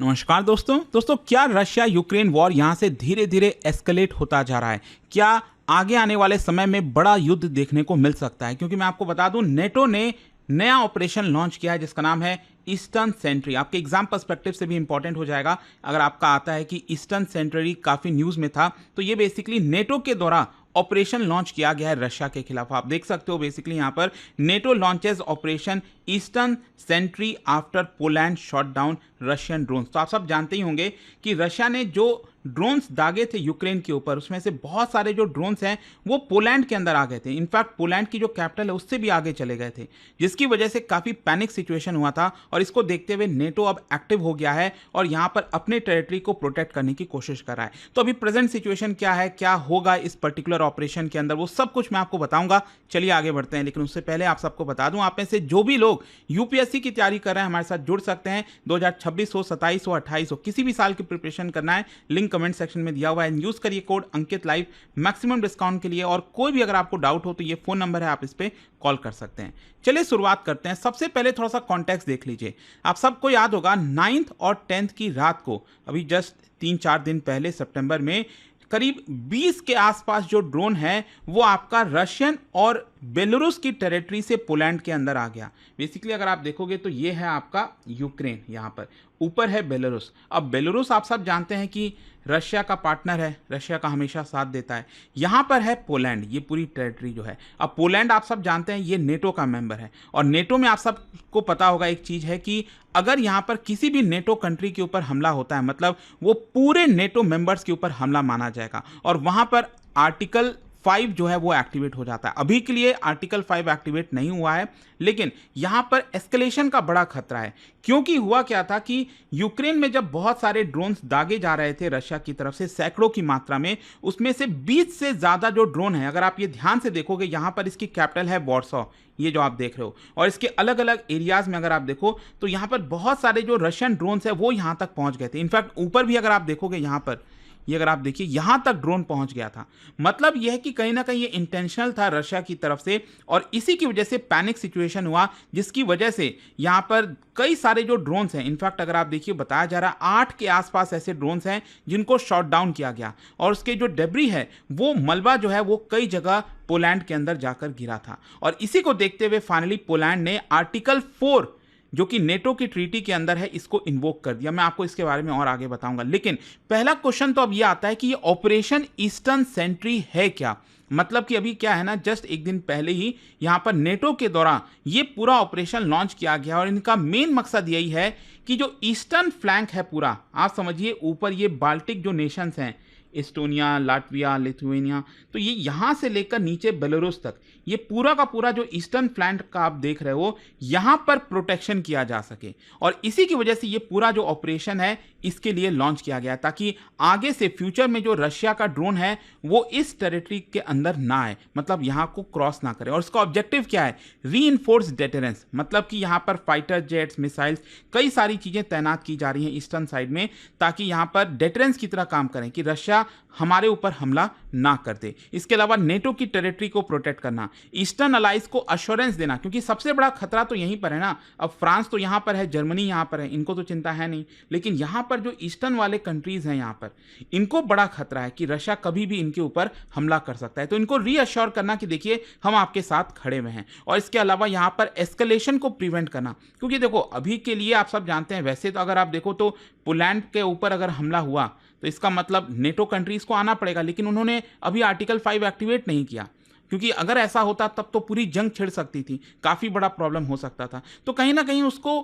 नमस्कार दोस्तों क्या रशिया यूक्रेन वॉर यहाँ से धीरे धीरे एस्केलेट होता जा रहा है? क्या आगे आने वाले समय में बड़ा युद्ध देखने को मिल सकता है? क्योंकि मैं आपको बता दूं, नेटो ने नया ऑपरेशन लॉन्च किया है जिसका नाम है ईस्टर्न सेंट्री। आपके एग्जाम पर्सपेक्टिव से भी इंपॉर्टेंट हो जाएगा अगर आपका आता है कि ईस्टर्न सेंट्री काफी न्यूज में था। तो ये बेसिकली नेटो के द्वारा ऑपरेशन लॉन्च किया गया है रशिया के खिलाफ। आप देख सकते हो बेसिकली यहां पर NATO launches operation eastern sentry after Poland shot down Russian drones. तो आप सब जानते ही होंगे कि रशिया ने जो ड्रोन्स दागे थे यूक्रेन के ऊपर, उसमें से बहुत सारे जो ड्रोन्स हैं वो पोलैंड के अंदर आ गए थे। इनफैक्ट पोलैंड की जो कैपिटल है उससे भी आगे चले गए थे, जिसकी वजह से काफी पैनिक सिचुएशन हुआ था। और इसको देखते हुए नेटो अब एक्टिव हो गया है और यहां पर अपने टेरिटरी को प्रोटेक्ट करने की कोशिश कर रहा है। तो अभी प्रेजेंट सिचुएशन क्या है, क्या होगा इस पर्टिकुलर ऑपरेशन के अंदर, वो सब कुछ मैं आपको बताऊंगा। चलिए आगे बढ़ते हैं, लेकिन उससे पहले आप सबको बता दूं, आप में से जो भी लोग यूपीएससी की तैयारी कर रहे हैं हमारे साथ जुड़ सकते हैं। 2026 हो, 27 हो, 28 हो, किसी भी साल की प्रिपरेशन करना है, लिंक कमेंट सेक्शन में दिया हुआ है। यूज करिए code Ankit live maximum discount के लिए। और कोई भी अगर आपको डाउट हो तो ये फोन नंबर है, आप इस पे कॉल कर सकते हैं। चलिए शुरुआत करते हैं। सबसे पहले थोड़ा सा कॉन्टेक्स्ट देख लीजिए। आप सबको याद होगा 9th और 10th की रात को, अभी जस्ट 3-4 दिन पहले सितंबर में, करीब 20 के आसपास जो ड्रोन है वो आपका रशियन और बेलारूस की टेरिटरी से पोलैंड के अंदर आ गया। बेसिकली अगर आप देखोगे तो ये है आपका यूक्रेन, यहाँ पर ऊपर है बेलारूस। अब बेलारूस आप सब जानते हैं कि रशिया का पार्टनर है, रशिया का हमेशा साथ देता है। यहाँ पर है पोलैंड, ये पूरी टेरिटरी जो है। अब पोलैंड आप सब जानते हैं ये नेटो का मेंबर है, और नेटो में आप सबको पता होगा एक चीज है कि अगर यहाँ पर किसी भी नेटो कंट्री के ऊपर हमला होता है, मतलब वो पूरे नेटो मेंबर्स के ऊपर हमला माना जाएगा, और वहां पर आर्टिकल 5 जो है वो एक्टिवेट हो जाता है। अभी के लिए आर्टिकल 5 एक्टिवेट नहीं हुआ है, लेकिन यहां पर एस्केलेशन का बड़ा खतरा है। क्योंकि हुआ क्या था कि यूक्रेन में जब बहुत सारे ड्रोन्स दागे जा रहे थे रशिया की तरफ से, सैकड़ों की मात्रा में, उसमें से 20 से ज्यादा जो ड्रोन है, अगर आप ये ध्यान से देखोगे, यहां पर इसकी कैपिटल है वॉर्सो, ये जो आप देख रहे हो, और इसके अलग अलग एरियाज में अगर आप देखो तो यहां पर बहुत सारे जो रशियन ड्रोन्स है वो यहां तक पहुंच गए थे। इनफैक्ट ऊपर भी अगर आप देखोगे, यहां पर ये अगर आप देखिए, यहां तक ड्रोन पहुंच गया था। मतलब यह है कि कहीं ना कहीं ये इंटेंशनल था रशिया की तरफ से, और इसी की वजह से पैनिक सिचुएशन हुआ, जिसकी वजह से यहां पर कई सारे जो ड्रोन्स हैं, इनफैक्ट अगर आप देखिए बताया जा रहा है 8 के आसपास ऐसे ड्रोन्स हैं जिनको शॉट डाउन किया गया, और उसके जो डेब्री है, वो मलबा जो है वो कई जगह पोलैंड के अंदर जाकर गिरा था। और इसी को देखते हुए फाइनली पोलैंड ने आर्टिकल 4 जो कि नेटो की ट्रीटी के अंदर है, इसको इन्वोक कर दिया। मैं आपको इसके बारे में और आगे बताऊंगा, लेकिन पहला क्वेश्चन तो अब ये आता है कि ये ऑपरेशन ईस्टर्न सेंट्री है क्या। मतलब कि अभी क्या है ना, जस्ट एक दिन पहले ही यहां पर नेटो के द्वारा ये पूरा ऑपरेशन लॉन्च किया गया, और इनका मेन मकसद यही है कि जो ईस्टर्न फ्लैंक है पूरा, आप समझिए ऊपर ये बाल्टिक जो नेशंस हैं, एस्टोनिया, लाटविया, लिथुआनिया, तो ये यहां से लेकर नीचे बेलारूस तक, ये पूरा का पूरा जो ईस्टर्न फ्लैंक का आप देख रहे हो, यहां पर प्रोटेक्शन किया जा सके। और इसी की वजह से ये पूरा जो ऑपरेशन है इसके लिए लॉन्च किया गया, ताकि आगे से फ्यूचर में जो रशिया का ड्रोन है वो इस टेरिटरी के अंदर ना आए, मतलब यहां को क्रॉस ना करे। और इसका ऑब्जेक्टिव क्या है? रीइंफोर्स डेटरेंस, मतलब कि यहां पर फाइटर जेट्स, मिसाइल्स, कई सारी चीजें तैनात की जा रही हैं ईस्टर्न साइड में, ताकि यहां पर डेटरेंस की तरह काम करें कि रशिया हमारे ऊपर हमला ना कर दे। इसके अलावा नेटो की टेरिटरी को प्रोटेक्ट करना, ईस्टर्न अलाइज को अश्योरेंस देना, क्योंकि सबसे बड़ा खतरा तो यहीं पर है ना। अब फ्रांस तो यहां पर है, जर्मनी यहां पर है, इनको तो चिंता है नहीं, लेकिन यहां पर जो ईस्टर्न वाले कंट्रीज हैं यहां पर, इनको बड़ा खतरा है कि रशिया कभी भी इनके ऊपर हमला कर सकता है। तो इनको रीअश्योर करना कि देखिए हम आपके साथ खड़े हुए हैं। और इसके अलावा यहां पर एस्केलेशन को प्रिवेंट करना, क्योंकि देखो अभी के लिए आप सब जानते हैं, वैसे तो अगर आप देखो तो पोलैंड के ऊपर अगर हमला हुआ तो इसका मतलब नेटो कंट्रीज को आना पड़ेगा, लेकिन उन्होंने अभी आर्टिकल 5 एक्टिवेट नहीं किया, क्योंकि अगर ऐसा होता तब तो पूरी जंग छिड़ सकती थी, काफी बड़ा प्रॉब्लम हो सकता था। तो कहीं ना कहीं उसको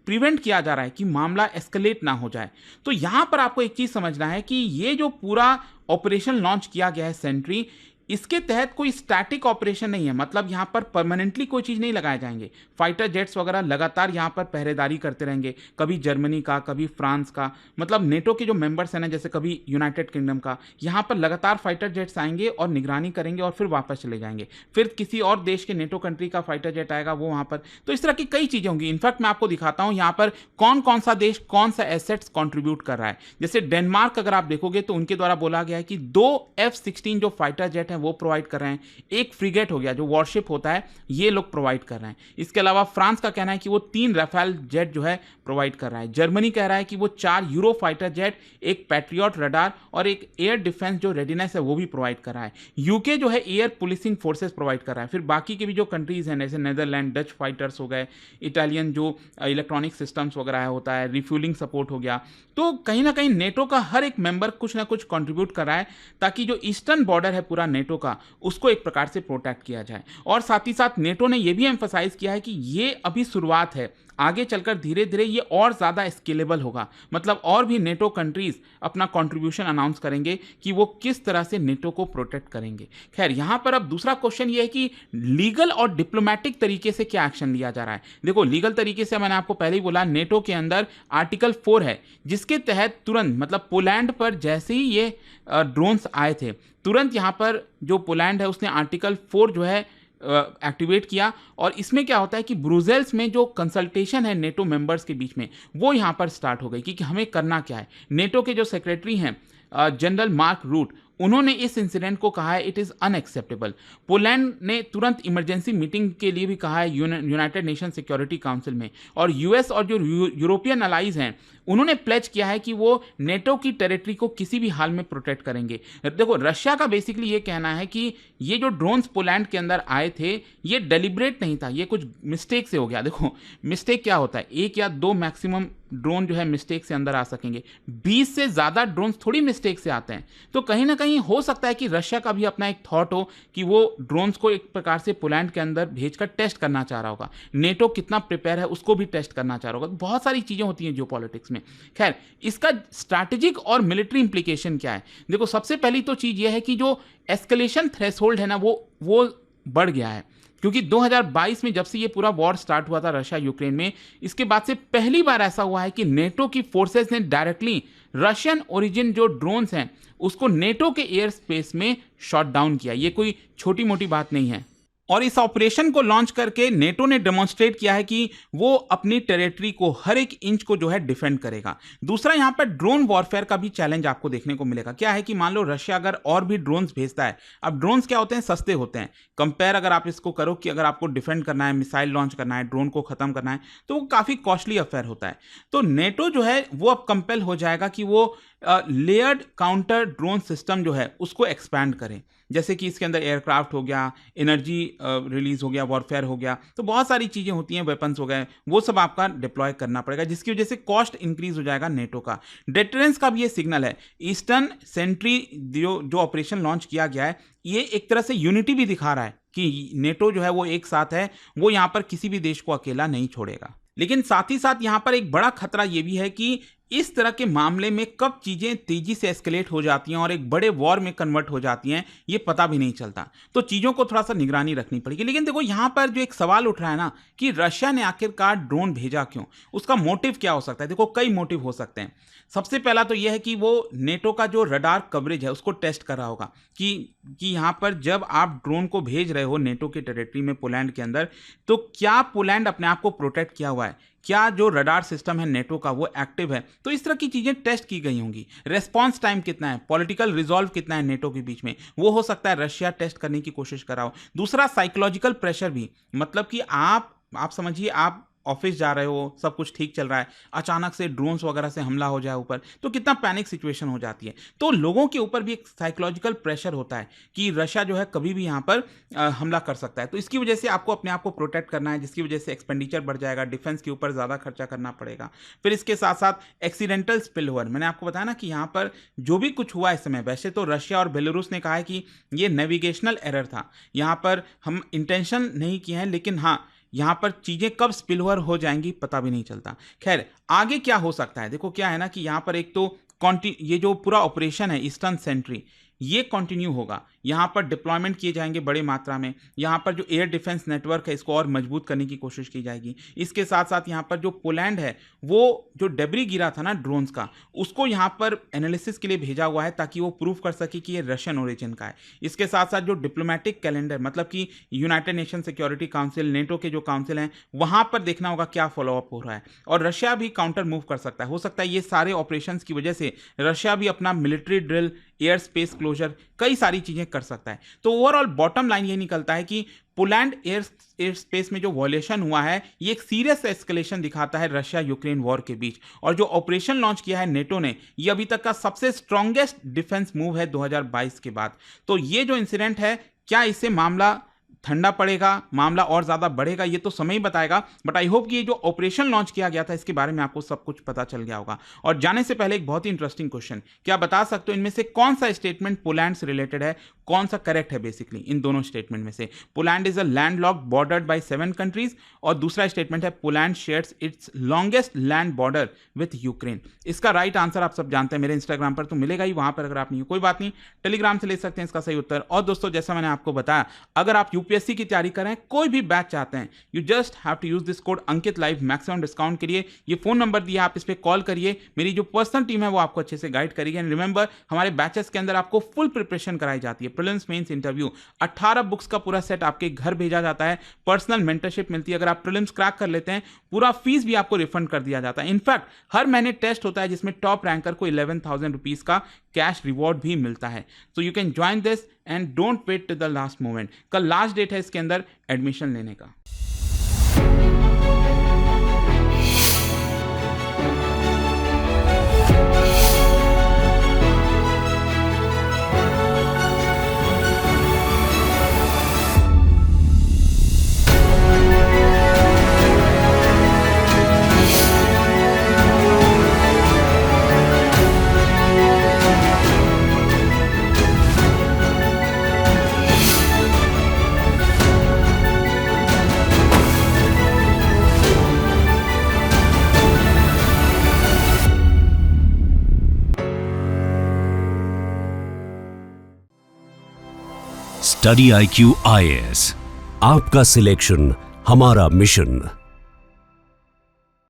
प्रिवेंट किया जा रहा है कि मामला एस्केलेट ना हो जाए। तो यहां पर आपको एक चीज समझना है कि ये जो पूरा ऑपरेशन लॉन्च किया गया है सेंट्री, इसके तहत कोई स्टैटिक ऑपरेशन नहीं है, मतलब यहां पर परमानेंटली कोई चीज नहीं लगाए जाएंगे। फाइटर जेट्स वगैरह लगातार यहां पर पहरेदारी करते रहेंगे, कभी जर्मनी का, कभी फ्रांस का, मतलब नेटो के जो मेंबर्स हैं ना, जैसे कभी यूनाइटेड किंगडम का, यहां पर लगातार फाइटर जेट्स आएंगे और निगरानी करेंगे और फिर वापस चले जाएंगे। फिर किसी और देश के नेटो कंट्री का फाइटर जेट आएगा, वो वहां पर, तो इस तरह की कई चीजें होंगी। इनफैक्ट मैं आपको दिखाता हूं यहां पर कौन कौन सा देश कौन सा एसेट्स कॉन्ट्रीब्यूट कर रहा है। जैसे डेनमार्क अगर आप देखोगे तो उनके द्वारा बोला गया है कि 2 F-16 जो फाइटर जेट हैं वो प्रोवाइड कर रहे हैं, एक फ्रिगेट हो गया जो वॉरशिप होता है ये लोग प्रोवाइड कर रहे हैं। इसके अलावा फ्रांस का कहना है कि वो 3 राफेल जेट जो है प्रोवाइड कर रहा है। जर्मनी कह रहा है कि वो 4 यूरो फाइटर जेट, एक पैट्रियट रडार और एक एयर डिफेंस जो रेडीनेस है वो भी प्रोवाइड कर रहा है। यूके जो है एयर पुलिसिंग फोर्सेस प्रोवाइड कर रहा है। फिर बाकी के भी जो कंट्रीज हैं जैसे नेदरलैंड, डच फाइटर्स हो गए, इटालियन जो इलेक्ट्रॉनिक सिस्टम्स वगैरह होता है, रिफ्यूलिंग सपोर्ट हो गया। तो कहीं ना कहीं नेटो का हर एक मेंबर कुछ ना कुछ कंट्रीब्यूट कर रहा है ताकि जो ईस्टर्न बॉर्डर है पूरा नेटो का उसको एक प्रकार से प्रोटेक्ट किया जाए। और साथ ही साथ नेटो ने यह भी एम्फसाइज किया है कि ये अभी शुरुआत है, आगे चलकर धीरे धीरे ये और ज़्यादा स्केलेबल होगा, मतलब और भी नेटो कंट्रीज अपना कंट्रीब्यूशन अनाउंस करेंगे कि वो किस तरह से नेटो को प्रोटेक्ट करेंगे। खैर यहाँ पर अब दूसरा क्वेश्चन ये है कि लीगल और डिप्लोमेटिक तरीके से क्या एक्शन लिया जा रहा है। देखो लीगल तरीके से मैंने आपको पहले ही बोला, नेटो के अंदर आर्टिकल 4 है जिसके तहत तुरंत, मतलब पोलैंड पर जैसे ही ये ड्रोन्स आए थे तुरंत यहाँ पर जो पोलैंड है उसने आर्टिकल 4 जो है एक्टिवेट किया। और इसमें क्या होता है कि ब्रुसेल्स में जो कंसल्टेशन है नेटो मेंबर्स के बीच में वो यहाँ पर स्टार्ट हो गई कि हमें करना क्या है। नेटो के जो सेक्रेटरी हैं जनरल मार्क रूट, उन्होंने इस इंसिडेंट को कहा है इट इज़ अनएक्सेप्टेबल। पोलैंड ने तुरंत इमरजेंसी मीटिंग के लिए भी कहा है यूनाइटेड नेशन सिक्योरिटी काउंसिल में। और यूएस और जो यूरोपियन अलाइज हैं उन्होंने प्लेज किया है कि वो नेटो की टेरिटरी को किसी भी हाल में प्रोटेक्ट करेंगे। देखो रशिया का बेसिकली ये कहना है कि ये जो ड्रोन्स पोलैंड के अंदर आए थे ये डेलिब्रेट नहीं था, ये कुछ मिस्टेक से हो गया। देखो मिस्टेक क्या होता है, 1 या 2 मैक्सिमम ड्रोन जो है मिस्टेक से अंदर आ सकेंगे, 20 से ज़्यादा ड्रोन्स थोड़ी मिस्टेक से आते हैं। तो कहीं ना कहीं हो सकता है कि रशिया का भी अपना एक थॉट हो कि वो ड्रोन्स को एक प्रकार से पोलैंड के अंदर भेजकर टेस्ट करना चाह रहा होगा, नेटो कितना प्रिपेयर है उसको भी टेस्ट करना चाह रहा होगा। बहुत सारी चीज़ें होती हैं जियो पॉलिटिक्स में। खैर इसका स्ट्रैटेजिक और मिलिट्री इंप्लीकेशन क्या है। देखो सबसे पहली तो चीज़ ये है कि जो एस्केलेशन थ्रेशोल्ड है ना वो बढ़ गया है, क्योंकि 2022 में जब से ये पूरा वॉर स्टार्ट हुआ था रशिया यूक्रेन में, इसके बाद से पहली बार ऐसा हुआ है कि नेटो की फोर्सेस ने डायरेक्टली रशियन ओरिजिन जो ड्रोन्स हैं उसको नेटो के एयर स्पेस में शॉट डाउन किया। ये कोई छोटी मोटी बात नहीं है। और इस ऑपरेशन को लॉन्च करके नेटो ने डेमोन्स्ट्रेट किया है कि वो अपनी टेरिटरी को हर एक इंच को जो है डिफेंड करेगा। दूसरा यहाँ पर ड्रोन वॉरफेयर का भी चैलेंज आपको देखने को मिलेगा। क्या है कि मान लो रशिया अगर और भी ड्रोन्स भेजता है, अब ड्रोन्स क्या होते हैं, सस्ते होते हैं। कंपेयर अगर आप इसको करो कि अगर आपको डिफेंड करना है, मिसाइल लॉन्च करना है, ड्रोन को खत्म करना है, तो वो काफ़ी कॉस्टली अफेयर होता है। तो नेटो जो है वो अब कंपेल हो जाएगा कि वो लेयर्ड काउंटर ड्रोन सिस्टम जो है उसको एक्सपैंड करें। जैसे कि इसके अंदर एयरक्राफ्ट हो गया, एनर्जी रिलीज हो गया, वॉरफेयर हो गया, तो बहुत सारी चीज़ें होती हैं, वेपन्स हो गए, वो सब आपका डिप्लॉय करना पड़ेगा, जिसकी वजह से कॉस्ट इंक्रीज हो जाएगा नेटो का। डेटरेंस का भी ये सिग्नल है। ईस्टर्न सेंट्री जो ऑपरेशन लॉन्च किया गया है ये एक तरह से यूनिटी भी दिखा रहा है कि नेटो जो है वो एक साथ है, वो यहाँ पर किसी भी देश को अकेला नहीं छोड़ेगा। लेकिन साथ ही साथ यहाँ पर एक बड़ा खतरा ये भी है कि इस तरह के मामले में कब चीज़ें तेजी से एस्केलेट हो जाती हैं और एक बड़े वॉर में कन्वर्ट हो जाती हैं ये पता भी नहीं चलता। तो चीज़ों को थोड़ा सा निगरानी रखनी पड़ेगी। लेकिन देखो यहाँ पर जो एक सवाल उठ रहा है ना कि रशिया ने आखिरकार ड्रोन भेजा क्यों, उसका मोटिव क्या हो सकता है। देखो कई मोटिव हो सकते हैं। सबसे पहला तो यह है कि वो नेटो का जो रडार कवरेज है उसको टेस्ट कर रहा होगा कि यहाँ पर जब आप ड्रोन को भेज रहे हो नेटो के टेरिटरी में पोलैंड के अंदर, तो क्या पोलैंड अपने आप को प्रोटेक्ट किया हुआ है, क्या जो रडार सिस्टम है नेटो का वो एक्टिव है। तो इस तरह की चीज़ें टेस्ट की गई होंगी। रेस्पॉन्स टाइम कितना है, पॉलिटिकल रिजॉल्व कितना है नेटो के बीच में, वो हो सकता है रशिया टेस्ट करने की कोशिश कर रहा हो। दूसरा साइकोलॉजिकल प्रेशर भी, मतलब कि आप समझिए आप ऑफिस जा रहे हो, सब कुछ ठीक चल रहा है, अचानक से ड्रोन्स वगैरह से हमला हो जाए ऊपर, तो कितना पैनिक सिचुएशन हो जाती है। तो लोगों के ऊपर भी एक साइकोलॉजिकल प्रेशर होता है कि रशिया जो है कभी भी यहाँ पर हमला कर सकता है। तो इसकी वजह से आपको अपने आप को प्रोटेक्ट करना है, जिसकी वजह से एक्सपेंडिचर बढ़ जाएगा, डिफेंस के ऊपर ज़्यादा खर्चा करना पड़ेगा। फिर इसके साथ साथ एक्सीडेंटल स्पिलओवर, मैंने आपको बताया ना कि यहाँ पर जो भी कुछ हुआ इस समय, वैसे तो रशिया और बेलारूस ने कहा है कि ये नेविगेशनल एरर था, यहाँ पर हम इंटेंशन नहीं किए हैं, लेकिन हाँ यहाँ पर चीज़ें कब स्पिलओवर हो जाएंगी पता भी नहीं चलता। खैर आगे क्या हो सकता है, देखो क्या है ना कि यहाँ पर एक तो ये जो पूरा ऑपरेशन है ईस्टर्न सेंट्री ये कंटिन्यू होगा, यहाँ पर डिप्लॉयमेंट किए जाएंगे बड़े मात्रा में, यहाँ पर जो एयर डिफेंस नेटवर्क है इसको और मजबूत करने की कोशिश की जाएगी। इसके साथ साथ यहाँ पर जो पोलैंड है वो जो डेब्री गिरा था ना ड्रोन्स का, उसको यहाँ पर एनालिसिस के लिए भेजा हुआ है ताकि वो प्रूव कर सके कि ये रशियन ओरिजिन का है। इसके साथ साथ जो डिप्लोमेटिक कैलेंडर, मतलब कि United nation security council, NATO के जो काउंसिल हैं, वहाँ पर देखना होगा क्या फॉलोअप हो रहा है। और रशिया भी काउंटर मूव कर सकता है। हो सकता है ये सारे ऑपरेशंस की वजह से रशिया भी अपना military drill airspace closure, कई सारी चीजें कर सकता है। तो ओवरऑल बॉटम लाइन ये निकलता है कि पोलैंड एयर स्पेस में जो वॉयलेशन हुआ है ये एक सीरियस एस्केलेशन दिखाता है रशिया यूक्रेन वॉर के बीच। और जो ऑपरेशन लॉन्च किया है नेटो ने, ये अभी तक का सबसे स्ट्रॉन्गेस्ट डिफेंस मूव है 2022 के बाद। तो ये जो इंसिडेंट है, क्या इससे मामला ठंडा पड़ेगा, मामला और ज्यादा बढ़ेगा, ये तो समय ही बताएगा। बट आई होप कि ये जो ऑपरेशन लॉन्च किया गया था इसके बारे में आपको सब कुछ पता चल गया होगा। और जाने से पहले एक बहुत ही इंटरेस्टिंग क्वेश्चन, क्या बता सकते हो इनमें से कौन सा स्टेटमेंट पोलैंड से रिलेटेड है, कौन सा करेक्ट है? बेसिकली इन दोनों स्टेटमेंट में से Poland is a landlocked bordered by 7 countries, और दूसरा स्टेटमेंट है Poland shares its longest land border with Ukraine. इसका राइट आंसर आप सब जानते हैं, मेरे इंस्टाग्राम पर तो मिलेगा ही, वहां पर अगर आप नहीं, कोई बात नहीं, टेलीग्राम से ले सकते हैं इसका सही उत्तर। और दोस्तों, जैसा मैंने आपको बताया, अगर आप यूपीएससी की तैयारी करें, कोई भी बैच चाहते हैं, you just have to use this code Ankit live maximum discount के लिए। ये फोन नंबर दिया, आप इस पे कॉल करिए, मेरी जो पर्सनल टीम है वो आपको अच्छे से गाइड करेगी। एंड रिमेंबर, हमारे बैचेस के अंदर आपको फुल प्रिपरेशन कराई जाती है, प्रीलिम्स मेंस इंटरव्यू, 18 बुक्स का पूरा सेट आपके घर भेजा जाता है, पर्सनल मेंटरशिप मिलती है। अगर आप प्रीलिम्स क्रैक कर लेते हैं, पूरा फीस भी आपको रिफंड कर दिया जाता है। इनफैक्ट हर महीने टेस्ट होता है जिसमें टॉप रैंकर को 11,000 रुपीज का कैश रिवॉर्ड भी मिलता है। So you can join this and don't wait to the last moment. कल लास्ट डेट है इसके अंदर एडमिशन लेने का। स्टडी IQ IAS, आपका सिलेक्शन हमारा मिशन।